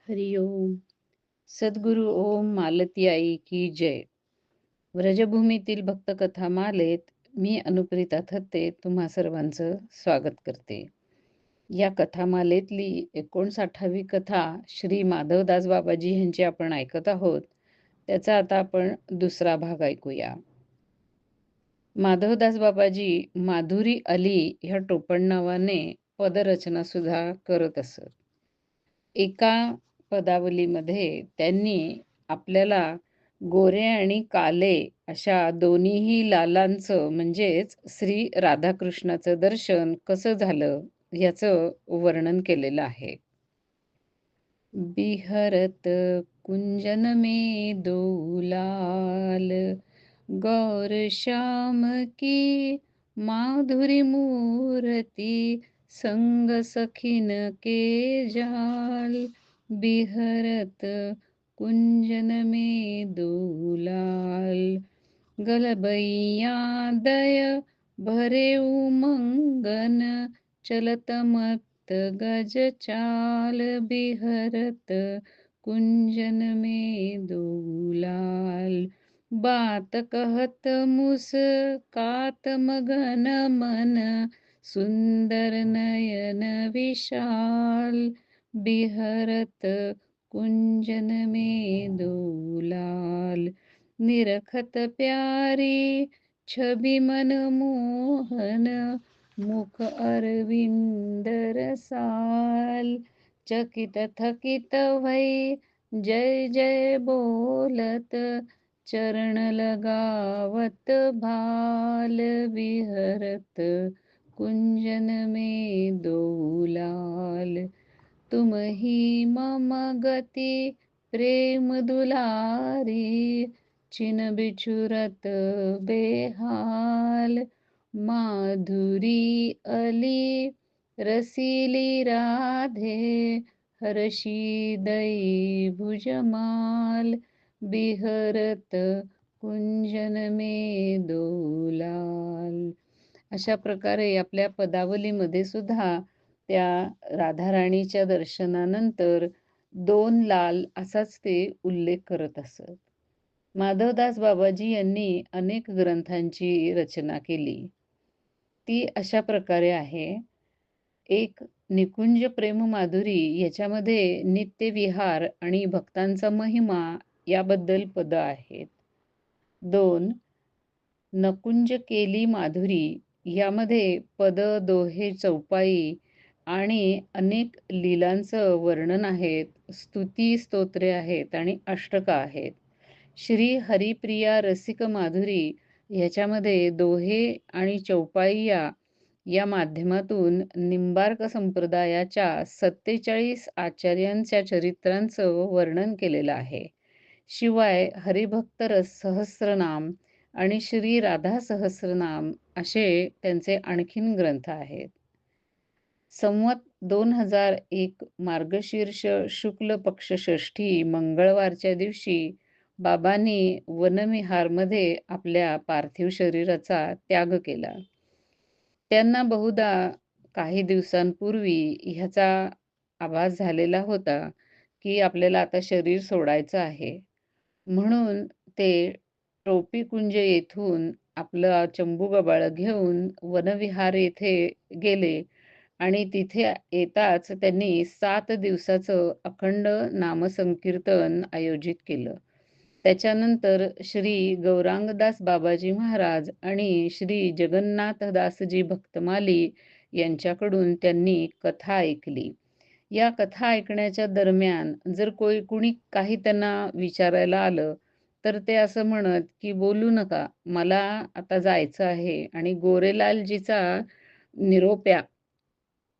हरि ओम. सद्गुरु ओम मालती आई की जय. व्रजभूमीतील भक्तकथा मालेत मी अनुप्रिता थत्ते तुम्हा सर्वांचं स्वागत करते. या कथामालेतली 59वी कथा श्री माधवदास बाबाजी यांची आपण ऐकत आहोत. त्याचा आता आपण दुसरा भाग ऐकूया. माधवदास बाबाजी माधुरी अली ह्या टोपण नावाने पदरचना सुद्धा करत असत. एका पदावलीमध्ये त्यांनी आपल्याला गोरे आणि काले अशा दोन्हीही लालांचं म्हणजेच श्री राधाकृष्णाचं दर्शन कसं झालं ह्याचं वर्णन केलेलं आहे. बिहरत कुंजन में दो लाल, गौर श्याम की माधुरी मूर्ति, संग सखिन के जाल. बिहरत कुंजन में दो लाल, गलबैया दय भरे उमंगन, चलत मत गज चाल. बिहरत कुंजन में दो लाल, बात कहत मुस्कात मगन मन, सुंदर नयन विशाल. बिहरत कुंजन में दो लाल, निरखत प्यारी छवि मन मोहन, मुख अरविंद रसाल. चकित थकित भई जय जय बोलत, चरण लगावत भाल. बिहरत कुंजन में दो लाल, तुम ही मम गति प्रेम दुलारी, छिन बिछुरत बेहाल. माधुरी अली रसीली राधे, हर्षी दई भुजमाल. बिहरत कुंजन में दो लाल. अशा प्रकारे आपल्या पदावलीमध्ये सुद्धा त्या राधाराणीच्या दर्शनानंतर दोन लाल असाच ते उल्लेख करत असत. माधवदास बाबाजी यांनी अनेक ग्रंथांची रचना केली. ती अशा प्रकारे आहे. एक निकुंज प्रेम माधुरी याच्यामध्ये नित्य विहार आणि भक्तांचा महिमा याबद्दल पद आहेत. 2 नकुंज केली माधुरी यामध्ये पद, दोहे, चौपाई आणि अनेक लीलांचं वर्णन आहेत. स्तुती स्तोत्रे आहेत आणि अष्टका आहेत. श्री हरिप्रिया रसिक माधुरी ह्याच्यामध्ये दोहे आणि चौपाईया या माध्यमातून निंबार्क संप्रदायाच्या 47 आचार्यांच्या चरित्रांचं वर्णन केलेलं आहे. शिवाय हरिभक्त सहस्रनाम आणि श्री राधा सहस्रनाम असे त्यांचे आणखीन ग्रंथ आहेत. संवत 2001 मार्गशीर्ष शुक्ल पक्ष षष्ठी मंगळवारच्या दिवशी बाबांनी वनविहारमध्ये आपल्या पार्थिव शरीराचा त्याग केला. त्यांना बहुधा काही दिवसांपूर्वी ह्याचा आभास झालेला होता की आपल्याला आता शरीर सोडायचं आहे. म्हणून ते टोपीकुंज येथून आपलं चंबू घेऊन वनविहार येथे गेले आणि तिथे येताच त्यांनी 7 दिवसाचं अखंड नामसंकीर्तन आयोजित केलं. त्याच्यानंतर श्री गौरांगदास बाबाजी महाराज आणि श्री जगन्नाथदासजी भक्तमाली यांच्याकडून त्यांनी कथा ऐकली. या कथा ऐकण्याच्या दरम्यान जर कुणी काही त्यांना विचारायला आलं तर ते असं म्हणत की बोलू नका, मला आता जायचं आहे आणि गोरेलालजीचा निरोप्या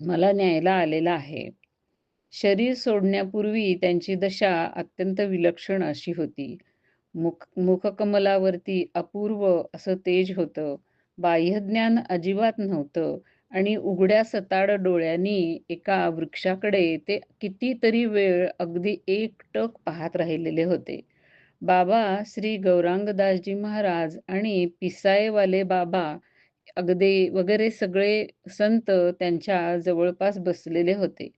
मला न्यायला आलेला आहे. शरीर सोडण्यापूर्वी त्यांची दशा अत्यंत विलक्षण अशी होती. मुखकमलावरती अपूर्व असं तेज होतं. बाह्यज्ञान अजिबात नव्हतं आणि उघड्या सताड डोळ्यांनी एका वृक्षाकडे ते कितीतरी वेळ अगदी एकटक पाहत राहिलेले होते. बाबा श्री गौरांगदासजी महाराज आणि पिसायेवाले बाबा अगदी वगैरे सगळे संत त्यांच्या जवळपास बसलेले होते.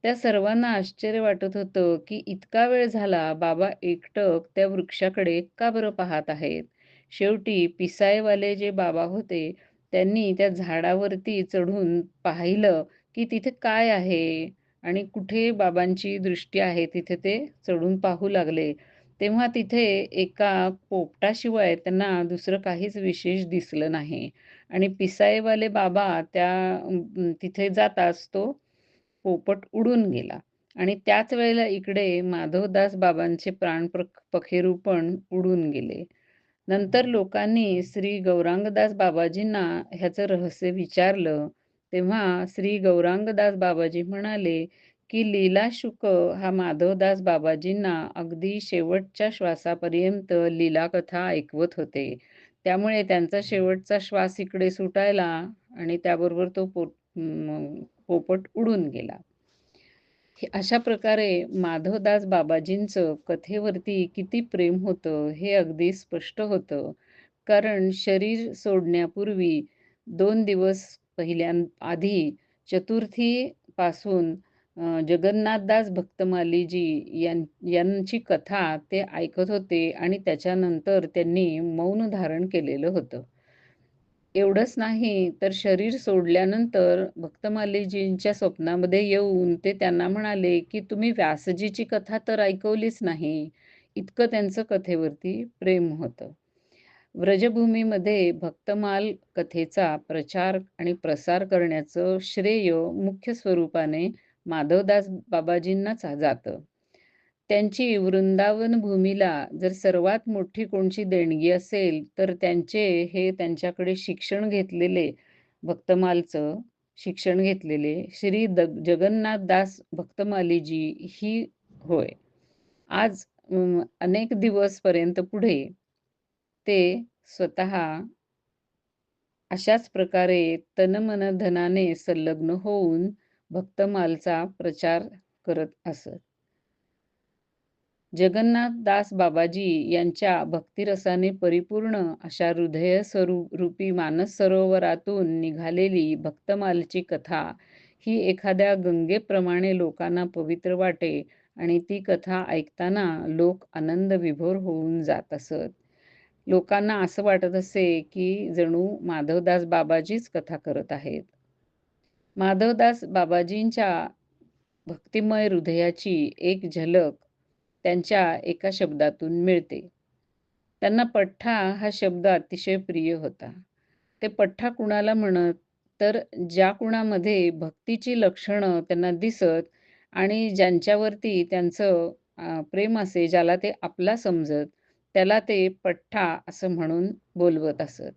त्या सर्वांना आश्चर्य वाटत होतं, की इतका वेळ झाला बाबा एकटक त्या वृक्षाकडे का बरं पाहत आहेत? शेवटी पिसायवाले जे बाबा होते, त्यांनी त्या झाडावरती चढून पाहिलं, की तिथे काय आहे? आणि कुठे बाबांची दृष्टी आहे तिथे ते चढून पाहू लागले. तेव्हा तिथे एका पोपटाशिवाय त्यांना दुसरं काहीच विशेष दिसलं नाही. आणि पिसायेवाले बाबा तिथे जाताच तो पोपट उडून गेला. आणि त्याच वेळेला इकडे माधवदास बाबांचे पखेरू पण उडून गेले. नंतर लोकांनी श्री गौरांगदास बाबाजींना ह्याचं रहस्य विचारलं. तेव्हा श्री गौरांगदास बाबाजी म्हणाले, की लीला शुक हा माधवदास बाबाजींना अगदी शेवटच्या श्वासापर्यंत लीला कथा ऐकवत होते. त्यामुळे त्यांचा शेवटचा श्वास इकडे सुटायला आणि त्याबरोबर तो पोपट उडून गेला. अशा प्रकारे माधवदास बाबाजींचं कथेवरती किती प्रेम होतं हे अगदी स्पष्ट होतं. कारण शरीर सोडण्यापूर्वी 2 दिवस आधी चतुर्थीपासून जगन्नाथदास भक्तमालीजी यांची कथा ते ऐकत होते आणि त्याच्यानंतर त्यांनी मौन धारण केलेलं होतं. एवढंच नाही, तर शरीर सोडल्यानंतर भक्तमालीजींच्या स्वप्नामध्ये येऊन ते त्यांना म्हणाले, की "तुम्ही व्यासजीची कथा तर ऐकवलीच नाही." इतकं त्यांचं कथेवरती प्रेम होतं. व्रजभूमीमध्ये भक्तमाल कथेचा प्रचार आणि प्रसार करण्याचं श्रेय मुख्य स्वरूपाने माधवदास बाबाजींनाच जातं. त्यांची वृंदावन भूमीला जर सर्वात मोठी कोणची देणगी असेल, तर हे त्यांच्याकडे भक्तमालचं शिक्षण घेतलेले श्री जगन्नाथदास भक्तमालीजी ही होय. आज अनेक दिवसपर्यंत पुढे ते स्वतः अशाच प्रकारे तन-मन-धनाने संलग्न होऊन भक्तमालचा प्रचार करत असत. जगन्नाथदास बाबाजी यांच्या भक्तिरसाने परिपूर्ण अशा रूपी मानस सरोवरातून निघालेली भक्तमालची कथा ही एखाद्या गंगेप्रमाणे लोकांना पवित्र वाटे आणि ती कथा ऐकताना लोक आनंद विभोर होऊन जात असत. लोकांना असं वाटत असे की जणू माधवदास बाबाजीच कथा करत आहेत. माधवदास बाबाजींच्या भक्तिमय हृदयाची एक झलक त्यांच्या एका शब्दातून मिळते. त्यांना पठ्ठा हा शब्द अतिशय प्रिय होता. ते पठ्ठा कुणाला म्हणत, तर ज्या कुणामध्ये भक्तीची लक्षणं त्यांना दिसत आणि ज्यांच्यावरती त्यांचं प्रेम असे, ज्याला ते आपला समजत, त्याला ते पठ्ठा असं म्हणून बोलवत असत.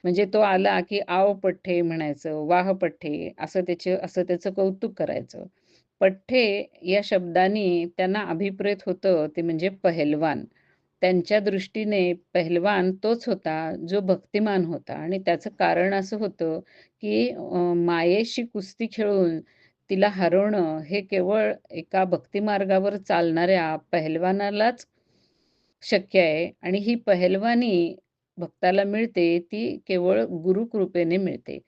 म्हणजे तो आला की "आव पठ्ठे" म्हणायचं, "वाह पठ्ठे" असं त्याचं कौतुक करायचं. पठ्ठे या शब्दाने त्यांना अभिप्रेत होतं ते म्हणजे पहलवान. त्यांच्या दृष्टीने पहलवान तोच होता जो भक्तिमान होता आणि त्याचं कारण असं होतं, की मायेशी कुस्ती खेळून तिला हरवणं हे केवळ एका भक्तिमार्गावर चालणाऱ्या पहलवानालाच शक्य आहे आणि ही पहलवानी भक्ताला मिळते ती केवळ गुरुकृपेने मिळते.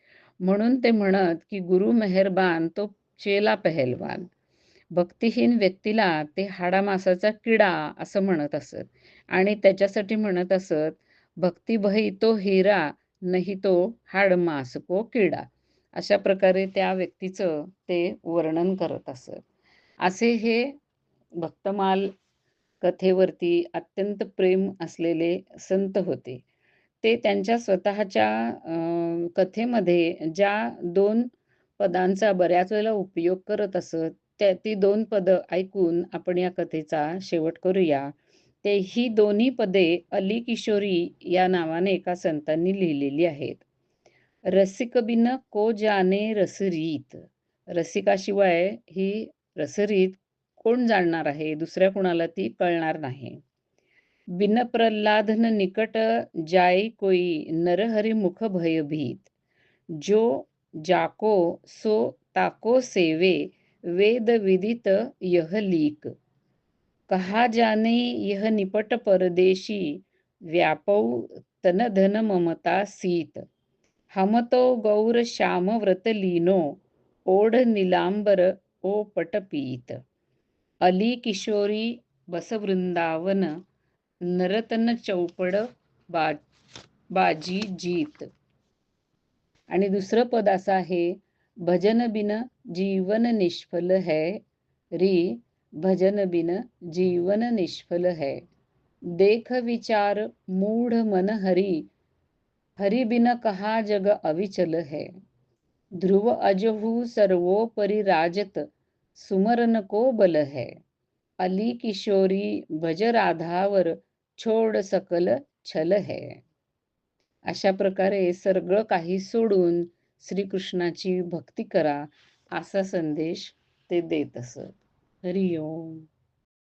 म्हणून ते म्हणत, की "गुरु मेहरबान तो चेला पहलवान." भक्तिहीन व्यक्तीला ते हाडामासाचा किडा असं म्हणत असत आणि त्याच्यासाठी म्हणत असत, "भक्ती भई तो हिरा, नहीं तो हाडमास को किडा." अशा प्रकारे त्या व्यक्तीचं ते वर्णन करत असत. असे हे भक्तमाल कथेवरती अत्यंत प्रेम असलेले संत होते. ते त्यांच्या स्वतःच्या कथेमध्ये ज्या 2 पदांचा बऱ्याच वेळेला उपयोग करत असत, ती 2 पदं ऐकून आपण या कथेचा शेवट करूया. ही दोन्ही पदे अली किशोरी या नावाने एका संतांनी लिहिलेली आहेत. रसिक बिन को जाने रसरीत. रसिकाशिवाय ही रसरीत कोण जाणणार आहे? दुसऱ्या कुणाला ती कळणार नाही. बिन प्रल्हाद न निकट जाई कोई नरहरि मुख भयभीत. जो जाको सो ताको सेवे वेद विदित यह लीक. कहा जाने यह निपट परदेशी व्यापौ तन धन ममता सीत. हम तो गौर श्याम व्रत लीनो ओढ नीलांबर ओ पटपीत. अली किशोरी बस वृंदावन, नरतन चौपड बा बाजी जीत. आणि दुसरं पद असं आहे, भजन बिन जीवन निष्फल है री, भजन बिन जीवन निष्फल है. देख विचार मूढ़ मन हरि, हरि बिन कहा जग अविचल है. ध्रुव अजहू सर्वोपरि राजत, सुमरन को बल है. अली किशोरी भज राधावर, छोड सकल छल है. अशा प्रकारे सगळं काही सोडून श्रीकृष्णाची भक्ती करा, असा संदेश ते देत असत. हरिओम.